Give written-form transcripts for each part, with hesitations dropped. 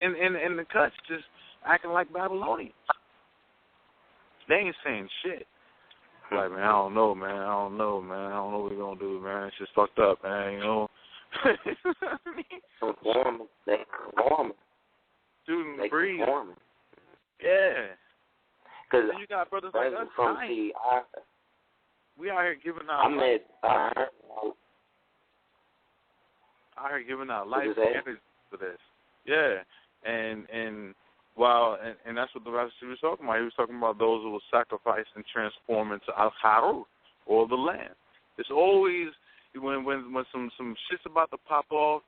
in the cuts just acting like Babylonians. They ain't saying shit. Like, man, I don't know, man. I don't know what we're going to do, man. It's just fucked up, man, you know. They conforming. Student They breathe. conforming. Yeah. Because you got brothers like us dying. We out here giving out life. Out here giving out life energy for this. Yeah. And that's what the Master was talking about. He was talking about those who will sacrifice and transform into al-Kharuf, or the land. It's always when some shit's about to pop off,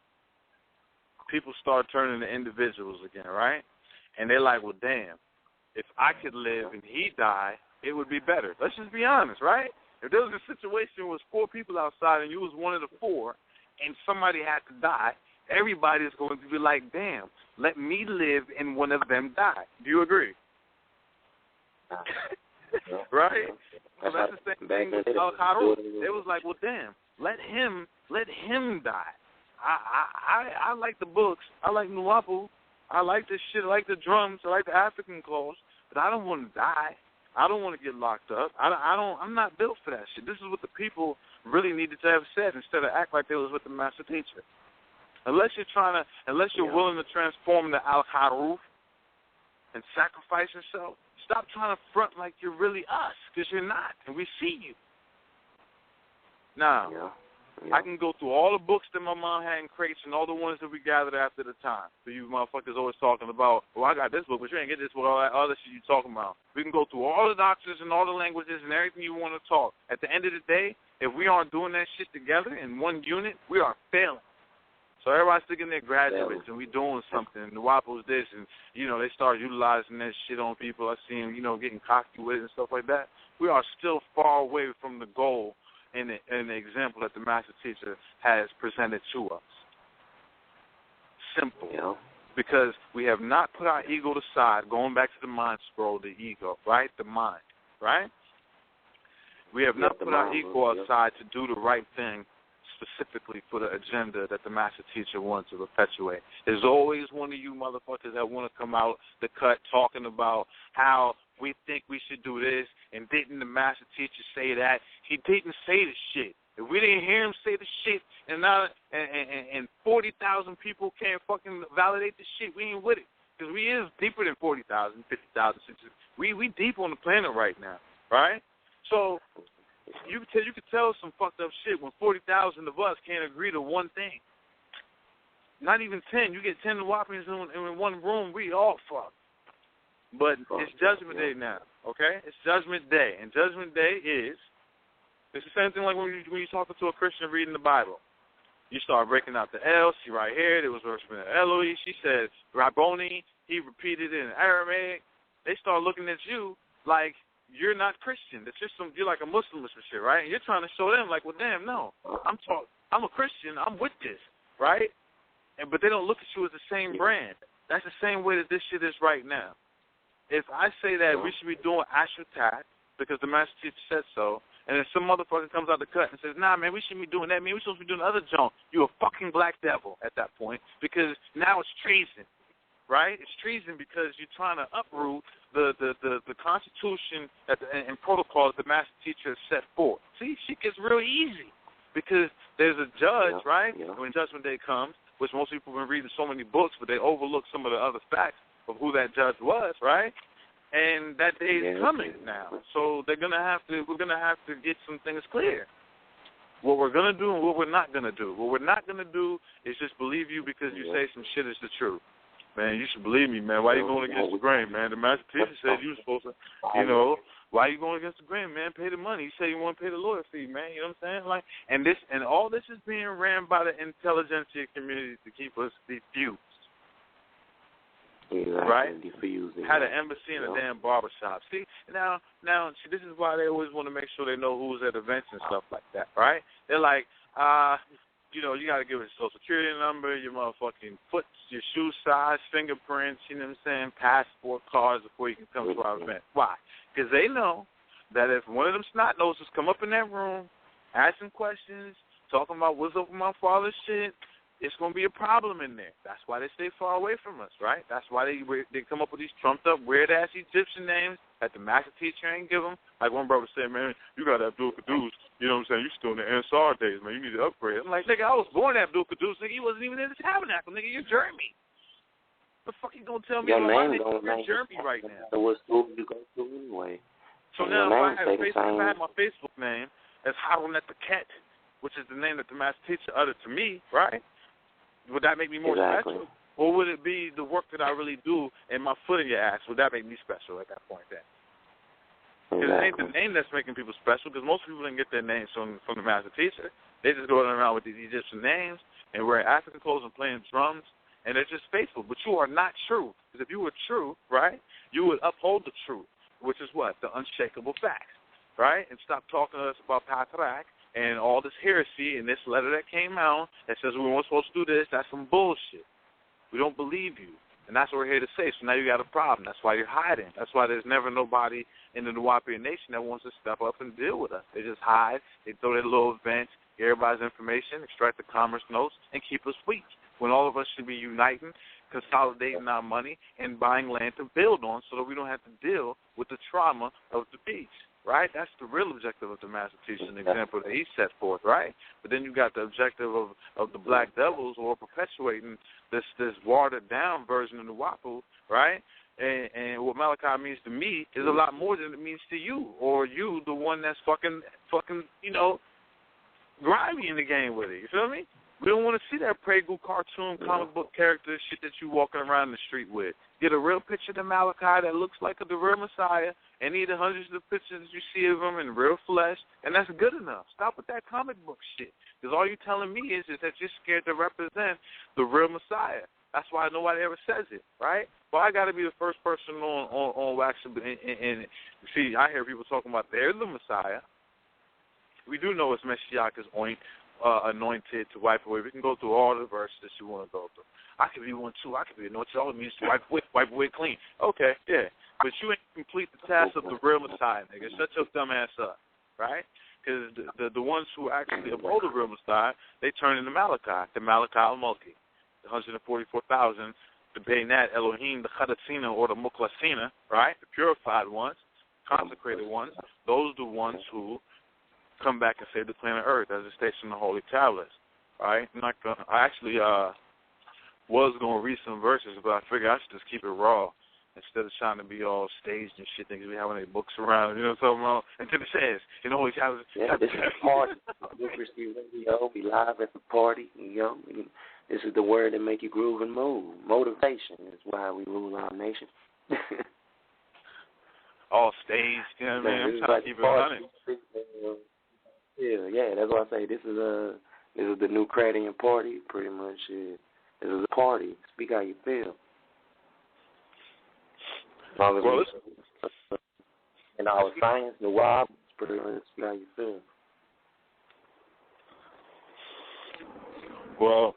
people start turning to individuals again, right? And they're like, well, damn, if I could live and he die, it would be better. Let's just be honest, right? If there was a situation where there was 4 people outside and you was one of the 4 and somebody had to die, everybody's going to be like, damn, let me live and one of them die. Do you agree? Right? So that's the same thing with al-Kharuf. It was like, well, damn, let him die. I like the books. I like Nuwapu. I like this shit. I like the drums. I like the African calls. But I don't want to die. I don't want to get locked up. I'm not built for that shit. This is what the people really needed to have said instead of act like they was with the Master Teacher. Unless you're willing to transform the al-Kharuf and sacrifice yourself, stop trying to front like you're really us, because you're not, and we see you. Now, I can go through all the books that my mom had in crates and all the ones that we gathered after the time. So you motherfuckers always talking about, well, I got this book, but you ain't get this book, all that other shit you talking about. We can go through all the doctrines and all the languages and everything you want to talk. At the end of the day, if we aren't doing that shit together in one unit, we are failing. So everybody's thinking they're graduates and we doing something. And the WAPO's this, and, you know, they start utilizing that shit on people. I see them, you know, getting cocky with it and stuff like that. We are still far away from the goal and the example that the Master Teacher has presented to us. Simple. Yeah. Because we have not put our ego aside, going back to the mind scroll, the ego, right? The mind, right? We have not put our ego aside to do the right thing specifically for the agenda that the Master Teacher wants to perpetuate. There's always one of you motherfuckers that want to come out the cut talking about how we think we should do this, and didn't the Master Teacher say that? He didn't say the shit. If we didn't hear him say the shit, and 40,000 people can't fucking validate the shit, we ain't with it. Because we is deeper than 40,000, 50,000, 60,000. We deep on the planet right now, right? So you could tell some fucked up shit when 40,000 of us can't agree to one thing. Not even 10. You get 10 whoppings in one room, we all fucked. But it's Judgment Day now, okay? It's Judgment Day. And Judgment Day it's the same thing like when you're talking to a Christian reading the Bible. You start breaking out the L. See right here, there was worshiping Elohi. She said Rabboni. He repeated it in Aramaic. They start looking at you like you're not Christian. It's just you're like a Muslim or some shit, right? And you're trying to show them like, well, damn, no. I'm a Christian. I'm with this, right? But they don't look at you as the same brand. That's the same way that this shit is right now. If I say that we should be doing Ashutaat because the Master Teacher said so, and then some motherfucker comes out the cut and says, nah, man, we shouldn't be doing that. Man, we're supposed to be doing the other junk. You're a fucking black devil at that point because now it's treason, right? It's treason because you're trying to uproot the Constitution and protocols the Master Teacher has set forth. See, shit gets real easy because there's a judge, right, when Judgment Day comes, which most people have been reading so many books, but they overlook some of the other facts of who that judge was, right? And that day is coming now. So we're gonna have to get some things clear. What we're gonna do and what we're not gonna do. What we're not gonna do is just believe you because you say some shit is the truth. Man, you should believe me, man. Why you going against the grain, man? The Master Teacher said you were supposed to, why you going against the grain, man? Pay the money. You say you want to pay the lawyer fee, man. You know what I'm saying? Like, and all this is being ran by the intelligentsia community to keep us diffused. Right? Had an embassy and a damn barbershop. See, now, this is why they always want to make sure they know who's at events and stuff like that, right? They're like, you got to give us a social security number, your motherfucking foot, your shoe size, fingerprints, you know what I'm saying, passport cards before you can come to our event. Why? Because they know that if one of them snot noses come up in that room, asking questions, talking about what's up with my father's shit, it's going to be a problem in there. That's why they stay far away from us, right? That's why they come up with these trumped-up, weird-ass Egyptian names that the master teacher ain't give them. Like one brother said, man, you got Abdul Qudduws. You know what I'm saying? You still in the Ansar days, man. You need to upgrade. I'm like, nigga, I was born Abdul Qudduws. Nigga, he wasn't even in the tabernacle. Nigga, you're Jeremy. What the fuck you going to tell me about my nigga? You're Jeremy right now. So what school you go to anyway? So now if I had my Facebook name as Harun at the Ket, which is the name that the master teacher uttered to me, right? Would that make me more special? Or would it be the work that I really do and my foot in your ass? Would that make me special at that point then? Because it ain't the name that's making people special, because most people didn't get their names from the master teacher. They just go around with these Egyptian names and wearing African clothes and playing drums, and they're just faithful. But you are not true. Because if you were true, right, you would uphold the truth, which is what? The unshakable facts, right? And stop talking to us about Pythagoras and all this heresy and this letter that came out that says we weren't supposed to do this. That's some bullshit. We don't believe you. And that's what we're here to say. So now you got a problem. That's why you're hiding. That's why there's never nobody in the Nuwapian nation that wants to step up and deal with us. They just hide. They throw their little events, get everybody's information, extract the commerce notes, and keep us weak. When all of us should be uniting, consolidating our money, and buying land to build on so that we don't have to deal with the trauma of the beach. Right? That's the real objective of the master teacher, an example that he set forth, right? But then you got the objective of the black devils or perpetuating this watered down version of the Wapu, right? And what Malachi means to me is a lot more than it means to you, or you, the one that's fucking, grimy in the game with it. You feel me? We don't want to see that Pregu cartoon comic book character shit that you walking around the street with. Get a real picture of Malachi that looks like the real Messiah, and either hundreds of pictures you see of him in real flesh, and that's good enough. Stop with that comic book shit. Because all you're telling me is that you're scared to represent the real Messiah. That's why nobody ever says it, right? Well, I got to be the first person on wax. And see, I hear people talking about they're the Messiah. We do know it's Messiah is anointed to wipe away. We can go through all the verses that you want to go through. I could be one too. I could be anointed. All it means to wipe away clean. Okay, yeah. But you ain't complete the task of the real Messiah, nigga. Shut your dumb ass up, right? Because the ones who actually uphold the real Messiah, they turn into Malachi, the Malachi al-Mulki, the 144,000, the Beinat Elohim, the Chadatzina or the Muklasina, right? The purified ones, consecrated ones. Those are the ones who come back and save the planet Earth, as it states in the Holy Tablets, right? I actually was going to read some verses, but I figured I should just keep it raw instead of trying to be all staged and shit, things we have any books around, you know what I'm talking about? Until it says, you know, Holy Tablets. Yeah, this is a party. Noocracy Radio, we live at the party, you know. This is the word that make you groove and move. Motivation is why we rule our nation. All staged, you know what I mean? I'm trying to keep it running. Yeah, that's why I say this is the Noocracy party, pretty much. This is a party. Speak how you feel. Well, in our science, the wild, pretty much speak how you feel. Well,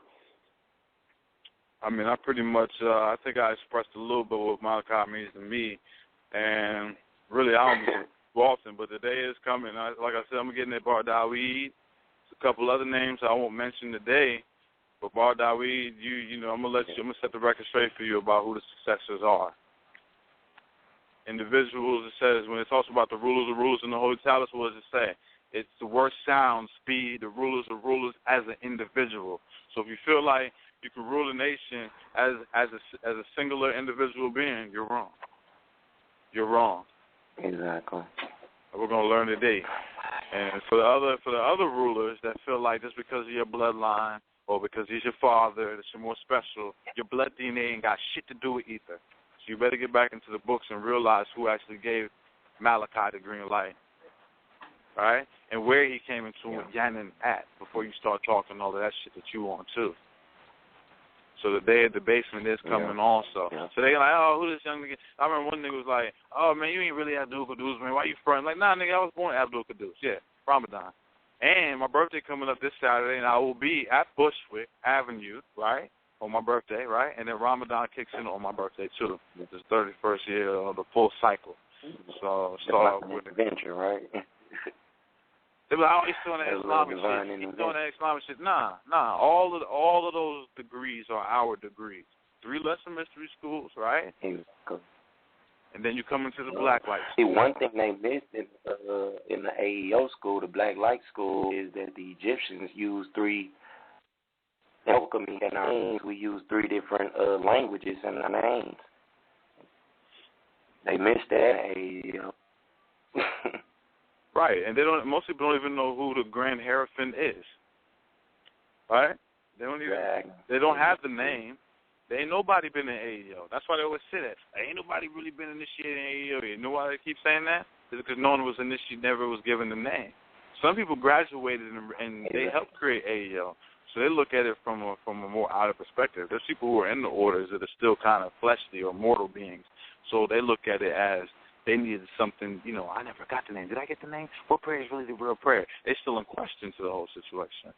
I mean, I pretty much, I think I expressed a little bit what Malachi means to me, and really, I don't do often, but the day is coming. Like I said, I'm getting at Bar Dawiyd. There's a couple other names I won't mention today, but Bar Dawiyd, you know, I'm gonna set the record straight for you about who the successors are. Individuals, it says, when it talks about the rulers in the Holy Tablets, what does it say? It's the word sounds, be the rulers of rulers as an individual. So if you feel like you can rule a nation as a singular individual being, you're wrong. You're wrong. Exactly. We're gonna learn today. And for the other rulers that feel like just because of your bloodline or because he's your father, that you're more special, your blood DNA ain't got shit to do with either. So you better get back into the books and realize who actually gave Malachi the green light, right? And where he came into with Yannin at before you start talking all of that shit that you want too. So the day at the basement is coming also. Yeah. So they like, oh, who this young nigga? I remember one nigga was like, oh, man, you ain't really Abdul Qudduws, man. Why you fronting? Like, nah, nigga, I was born Abdul Qudduws. Yeah, Ramadan. And my birthday coming up this Saturday, and I will be at Bushwick Avenue, right, on my birthday, right? And then Ramadan kicks in on my birthday, too. It's the 31st year of the full cycle. So start with adventure, right? They be like, oh, he's doing that Islamic shit. He's doing that Islamic shit. Nah. All of those degrees are our degrees. 3-lesson mystery schools, right? Exactly. And then you come into the black light school. See, one thing they missed in the AEO school, the black light school, is that the Egyptians used 3 alchemy in our names. We use 3 different languages in our names. They missed that AEO. Right, and most people don't even know who the Grand Hierophant is. Right? They don't have the name. There ain't nobody been in AEO. That's why they always say that. Ain't nobody really been initiated in AEO. You know why they keep saying that? Because no one was initiated, never was given the name. Some people graduated and they helped create AEO. So they look at it from a more outer perspective. There's people who are in the orders that are still kind of fleshly or mortal beings. So they look at it as they needed something, I never got the name. Did I get the name? What prayer is really the real prayer? They're still in question to the whole situation.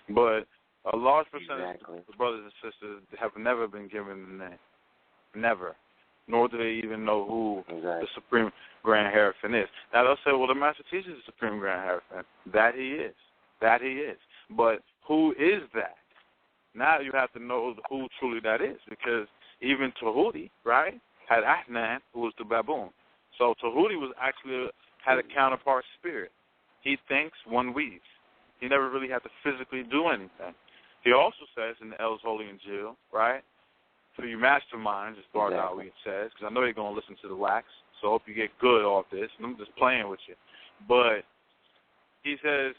But a large percentage of brothers and sisters have never been given the name. Never. Nor do they even know who the Supreme Grand Hierophant is. Now they'll say, well, the Master Teacher is the Supreme Grand Hierophant. That he is. But who is that? Now you have to know who truly that is, because even Tahuti, right, had Ahnan, who was the baboon. So Tahuti had a counterpart spirit. He thinks, one weaves. He never really had to physically do anything. He also says in the El's Holy Injil, right, for you masterminds, as Bar Dawiyd says, because I know you're going to listen to the wax, so I hope you get good off this, and I'm just playing with you. But he says,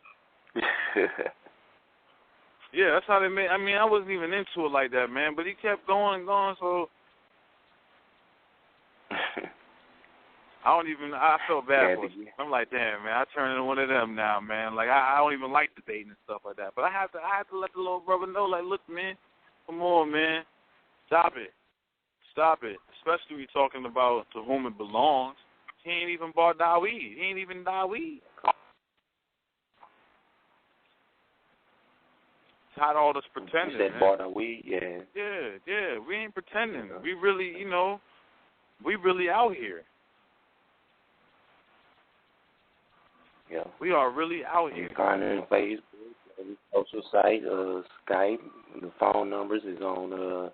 yeah, that's how they made. I mean, I wasn't even into it like that, man, but he kept going, so I felt bad for him. I'm like, damn, man, I turned into one of them now, man. Like, I don't even like debating and stuff like that. But I have to let the little brother know, like, look, man, come on, man. Stop it. Especially when you're talking about to whom it belongs. He ain't even Bar Dawiyd. He ain't even Dawiyd. Tired of all this pretending. You said Bar Dawiyd, yeah. Yeah, we ain't pretending. We really, we really out here. Yeah. We are really out here. Find it on Facebook, every social site, Skype. The phone numbers is on.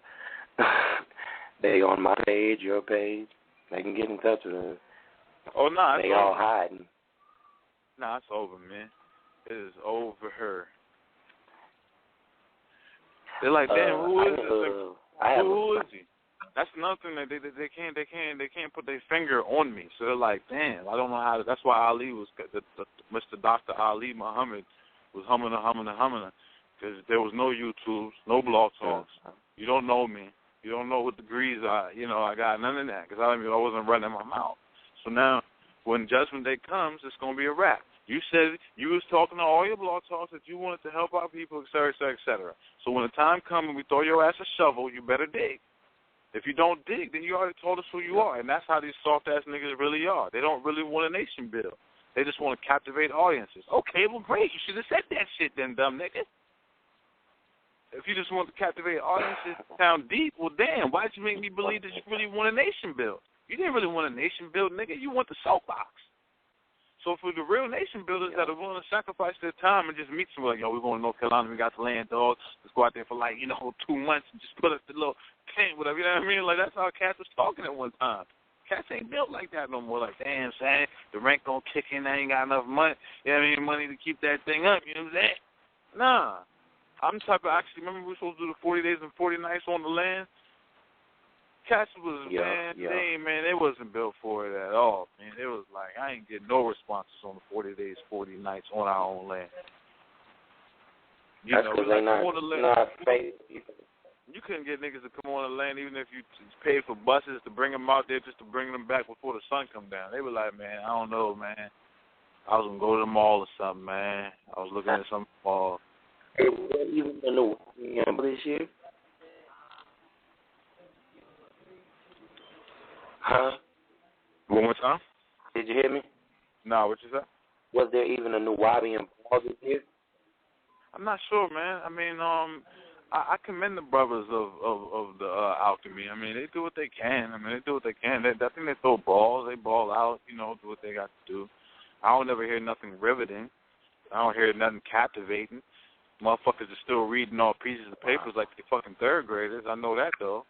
They on my page, your page. They can get in touch with us. Oh no, they all hiding. Nah, it's over, man. It is over her. They're like, damn, who is this? Who is he? That's another thing that they can't put their finger on me. So they're like, damn, I don't know how to. That's why Ali was Mr. Dr. Ali Muhammad was humming, because there was no YouTubes, no blog talks. You don't know me. You don't know what degrees I got none of that, because I wasn't running my mouth. So now, when Judgment Day comes, it's gonna be a wrap. You said you was talking to all your blog talks that you wanted to help our people, et cetera, et cetera, et cetera. So when the time comes and we throw your ass a shovel, you better dig. If you don't dig, then you already told us who you are, and that's how these soft-ass niggas really are. They don't really want a nation build. They just want to captivate audiences. Okay, well, great. You should have said that shit then, dumb nigga. If you just want to captivate audiences, sound deep, well, damn, why'd you make me believe that you really want a nation build? You didn't really want a nation build, nigga. You want the soapbox. So for the real nation builders that are willing to sacrifice their time and just meet someone, like, we're going to North Carolina, we got the land, dog. Let's go out there for 2 months and just put up the little tent, whatever, you know what I mean? Like, that's how Cats was talking at one time. Cats ain't built like that no more. Like, damn, son, the rent gonna kick in, I ain't got enough money, you know what I mean, money to keep that thing up, you know what I'm saying? Nah. I'm the type of, remember we were supposed to do the 40 days and 40 nights on the land? Cats was, they wasn't built for it at all, man. It was like, I ain't getting no responses on the 40 days, 40 nights on our own land. That's because they're not faith. You couldn't get niggas to come on the land even if you paid for buses to bring them out there just to bring them back before the sun come down. They were like, man, I don't know, man. I was going to go to the mall or something, man. I was looking at some mall. Hey, what even in the this year? Huh? One more time? Did you hear me? No, what you said? Was there even a Nuwabian ball this year? I'm not sure, man. I mean, I commend the brothers of the alchemy. I mean, they do what they can. I think they throw balls. They ball out, do what they got to do. I don't ever hear nothing riveting. I don't hear nothing captivating. Motherfuckers are still reading all pieces of papers like they fucking third graders. I know that, though.